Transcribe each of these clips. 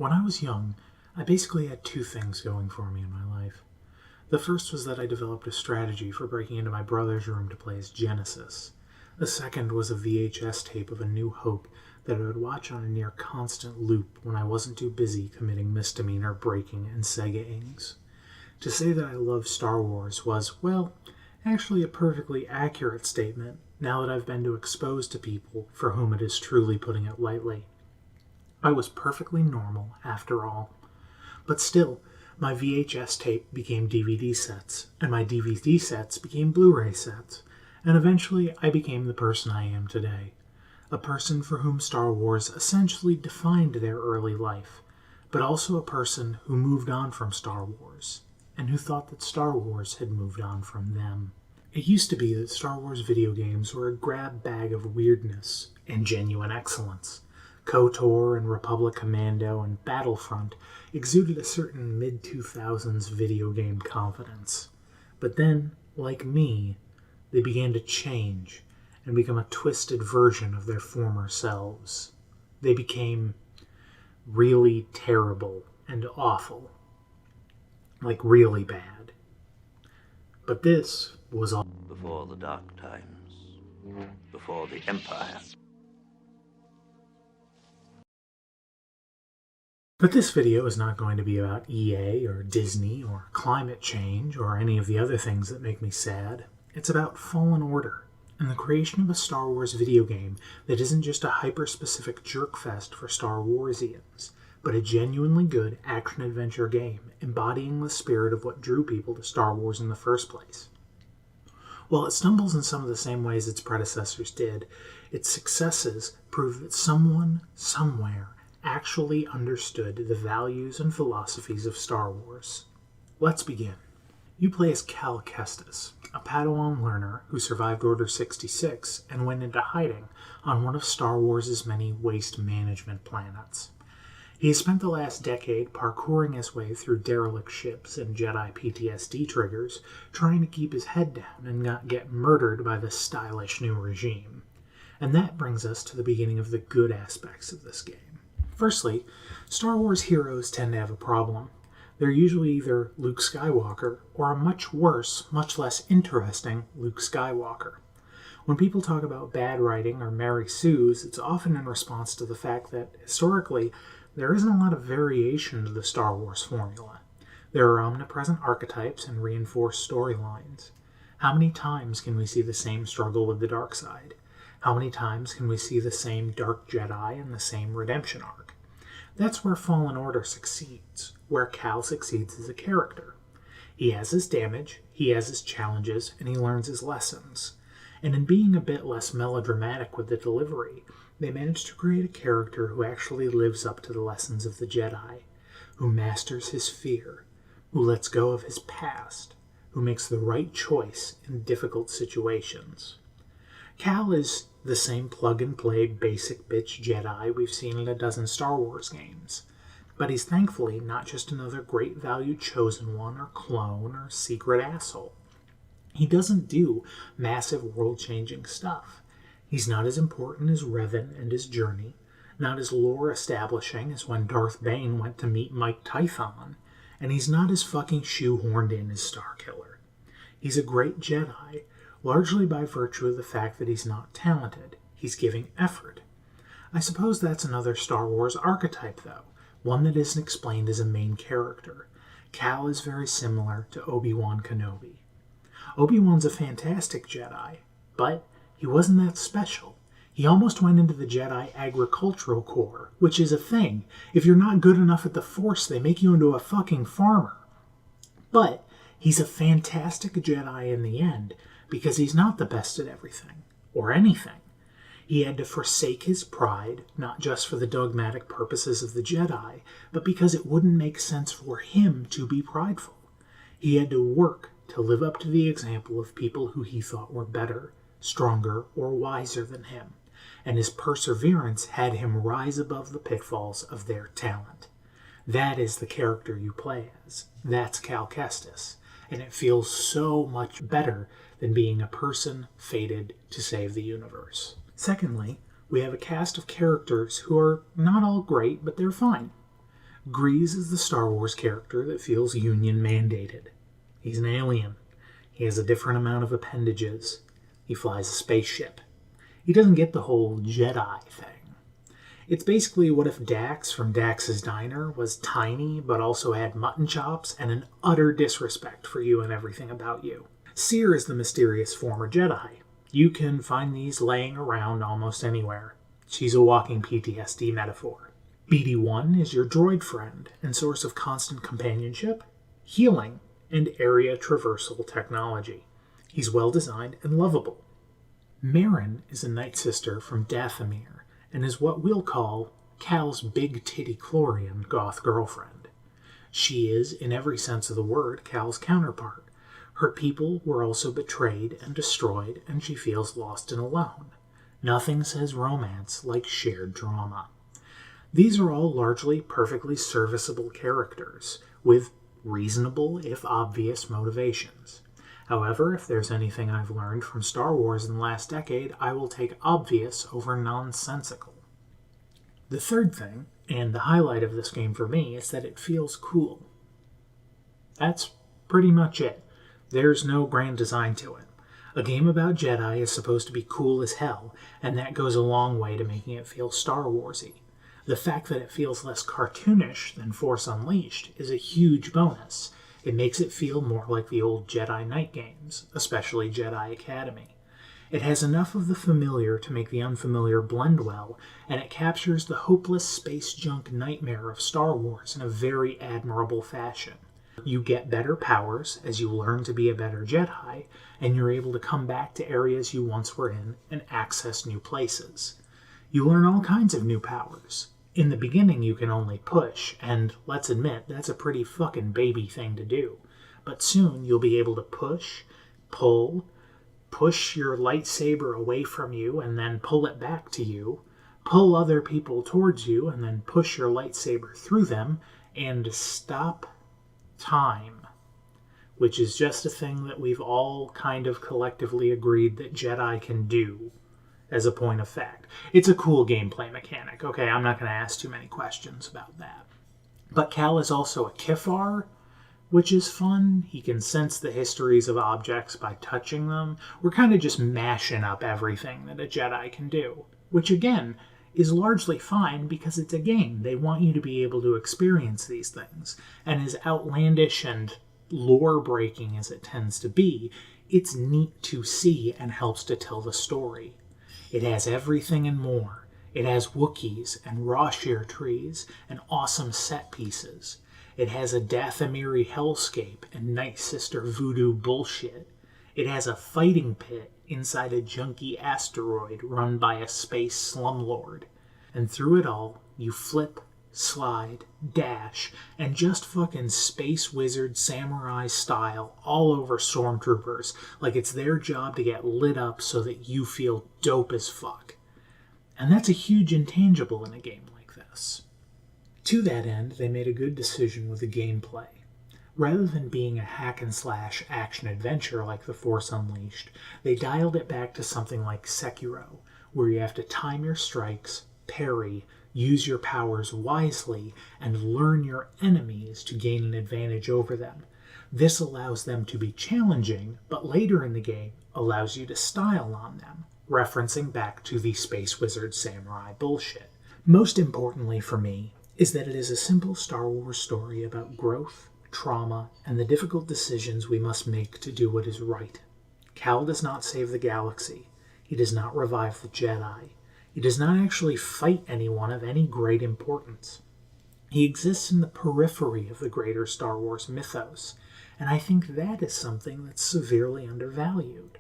When I was young, I basically had two things going for me in my life. The first was that I developed a strategy for breaking into my brother's room to play as Genesis. The second was a VHS tape of A New Hope that I would watch on a near constant loop when I wasn't too busy committing misdemeanor breaking and Sega-ings. To say that I love Star Wars was, well, actually a perfectly accurate statement now that I've been exposed to people for whom it is truly putting it lightly. I was perfectly normal, after all. But still, my VHS tape became DVD sets, and my DVD sets became Blu-ray sets, and eventually I became the person I am today. A person for whom Star Wars essentially defined their early life, but also a person who moved on from Star Wars, and who thought that Star Wars had moved on from them. It used to be that Star Wars video games were a grab bag of weirdness and genuine excellence. KOTOR and Republic Commando and Battlefront exuded a certain mid-2000s video game confidence. But then, like me, they began to change and become a twisted version of their former selves. They became really terrible and awful. Like really bad. But this was all before the dark times, before the Empire. But this video is not going to be about EA or Disney or climate change or any of the other things that make me sad. It's about Fallen Order and the creation of a Star Wars video game that isn't just a hyper-specific jerkfest for Star Warsians, but a genuinely good action-adventure game embodying the spirit of what drew people to Star Wars in the first place. While it stumbles in some of the same ways its predecessors did, its successes prove that someone, somewhere, actually understood the values and philosophies of Star Wars. Let's begin. You play as Kyle Katarn, a Padawan learner who survived Order 66 and went into hiding on one of Star Wars' many waste management planets. He has spent the last decade parkouring his way through derelict ships and Jedi PTSD triggers, trying to keep his head down and not get murdered by the stylish new regime. And that brings us to the beginning of the good aspects of this game. Firstly, Star Wars heroes tend to have a problem. They're usually either Luke Skywalker or a much worse, much less interesting Luke Skywalker. When people talk about bad writing or Mary Sue's, it's often in response to the fact that, historically, there isn't a lot of variation to the Star Wars formula. There are omnipresent archetypes and reinforced storylines. How many times can we see the same struggle with the dark side? How many times can we see the same Dark Jedi and the same redemption arc? That's where Fallen Order succeeds, where Cal succeeds as a character. He has his damage, he has his challenges, and he learns his lessons. And in being a bit less melodramatic with the delivery, they managed to create a character who actually lives up to the lessons of the Jedi, who masters his fear, who lets go of his past, who makes the right choice in difficult situations. Cal is the same plug-and-play basic bitch Jedi we've seen in a dozen Star Wars games, but he's thankfully not just another great value chosen one or clone or secret asshole. He doesn't do massive world-changing stuff. He's not as important as Revan and his journey, not as lore-establishing as when Darth Bane went to meet Mike Tython, and he's not as fucking shoehorned in as Starkiller. He's a great Jedi, largely by virtue of the fact that he's not talented. He's giving effort. I suppose that's another Star Wars archetype, though, one that isn't explained as a main character. Cal is very similar to Obi-Wan Kenobi. Obi-Wan's a fantastic Jedi, but he wasn't that special. He almost went into the Jedi Agricultural Corps, which is a thing. If you're not good enough at the Force, they make you into a fucking farmer. But he's a fantastic Jedi in the end, because he's not the best at everything, or anything. He had to forsake his pride, not just for the dogmatic purposes of the Jedi, but because it wouldn't make sense for him to be prideful. He had to work to live up to the example of people who he thought were better, stronger, or wiser than him, and his perseverance had him rise above the pitfalls of their talent. That is the character you play as. That's Cal Kestis, and it feels so much better than being a person fated to save the universe. Secondly, we have a cast of characters who are not all great, but they're fine. Grease is the Star Wars character that feels union mandated. He's an alien. He has a different amount of appendages. He flies a spaceship. He doesn't get the whole Jedi thing. It's basically what if Dax from Dax's Diner was tiny but also had mutton chops and an utter disrespect for you and everything about you. Seer is the mysterious former Jedi. You can find these laying around almost anywhere. She's a walking PTSD metaphor. BD-1 is your droid friend and source of constant companionship, healing, and area traversal technology. He's well designed and lovable. Marin is a night sister from Dathomir and is what we'll call Cal's big titty Chlorian goth girlfriend. She is, in every sense of the word, Cal's counterpart. Her people were also betrayed and destroyed, and she feels lost and alone. Nothing says romance like shared drama. These are all largely perfectly serviceable characters, with reasonable, if obvious, motivations. However, if there's anything I've learned from Star Wars in the last decade, I will take obvious over nonsensical. The third thing, and the highlight of this game for me, is that it feels cool. That's pretty much it. There's no grand design to it. A game about Jedi is supposed to be cool as hell, and that goes a long way to making it feel Star Warsy. The fact that it feels less cartoonish than Force Unleashed is a huge bonus. It makes it feel more like the old Jedi Knight games, especially Jedi Academy. It has enough of the familiar to make the unfamiliar blend well, and it captures the hopeless space junk nightmare of Star Wars in a very admirable fashion. You get better powers as you learn to be a better Jedi, and you're able to come back to areas you once were in and access new places. You learn all kinds of new powers. In the beginning you can only push, and let's admit, that's a pretty fucking baby thing to do. But soon you'll be able to push, push your lightsaber away from you and then pull it back to you, pull other people towards you and then push your lightsaber through them, and stop time, which is just a thing that we've all kind of collectively agreed that Jedi can do as a point of fact. It's a cool gameplay mechanic. Okay, I'm not going to ask too many questions about that. But Cal is also a Kifar, which is fun. He can sense the histories of objects by touching them. We're kind of just mashing up everything that a Jedi can do, which again is largely fine because it's a game. They want you to be able to experience these things. And as outlandish and lore-breaking as it tends to be, it's neat to see and helps to tell the story. It has everything and more. It has Wookiees and raw shear trees and awesome set pieces. It has a Dathomiri hellscape and Night Sister voodoo bullshit. It has a fighting pit inside a junky asteroid run by a space slumlord. And through it all, you flip, slide, dash, and just fucking space wizard samurai style all over stormtroopers like it's their job to get lit up so that you feel dope as fuck. And that's a huge intangible in a game like this. To that end, they made a good decision with the gameplay. Rather than being a hack-and-slash action-adventure like The Force Unleashed, they dialed it back to something like Sekiro, where you have to time your strikes, parry, use your powers wisely, and learn your enemies to gain an advantage over them. This allows them to be challenging, but later in the game allows you to style on them, referencing back to the Space Wizard Samurai bullshit. Most importantly for me is that it is a simple Star Wars story about growth, trauma, and the difficult decisions we must make to do what is right. Cal does not save the galaxy. He does not revive the Jedi. He does not actually fight anyone of any great importance. He exists in the periphery of the greater Star Wars mythos, and I think that is something that's severely undervalued.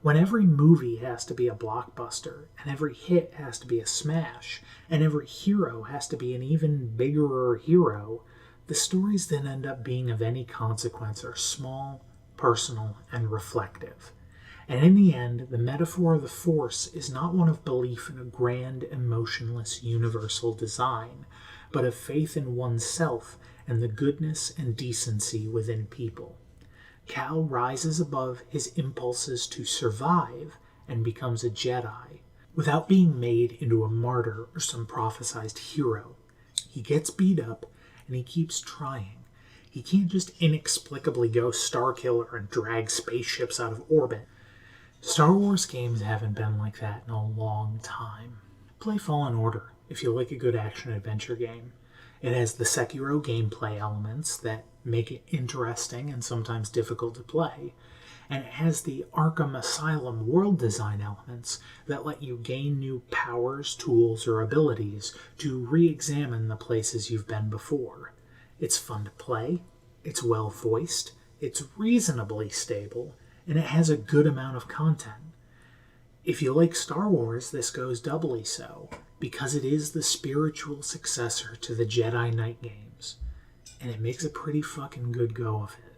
When every movie has to be a blockbuster, and every hit has to be a smash, and every hero has to be an even bigger hero, the stories that end up being of any consequence are small, personal, and reflective. And in the end, the metaphor of the Force is not one of belief in a grand, emotionless, universal design, but of faith in oneself and the goodness and decency within people. Cal rises above his impulses to survive and becomes a Jedi, without being made into a martyr or some prophesized hero. He gets beat up, and he keeps trying. He can't just inexplicably go Starkiller and drag spaceships out of orbit. Star Wars games haven't been like that in a long time. Play Fallen Order if you like a good action-adventure game. It has the Sekiro gameplay elements that make it interesting and sometimes difficult to play, and it has the Arkham Asylum world design elements that let you gain new powers, tools, or abilities to re-examine the places you've been before. It's fun to play, it's well voiced, it's reasonably stable, and it has a good amount of content. If you like Star Wars, this goes doubly so, because it is the spiritual successor to the Jedi Knight games, and it makes a pretty fucking good go of it.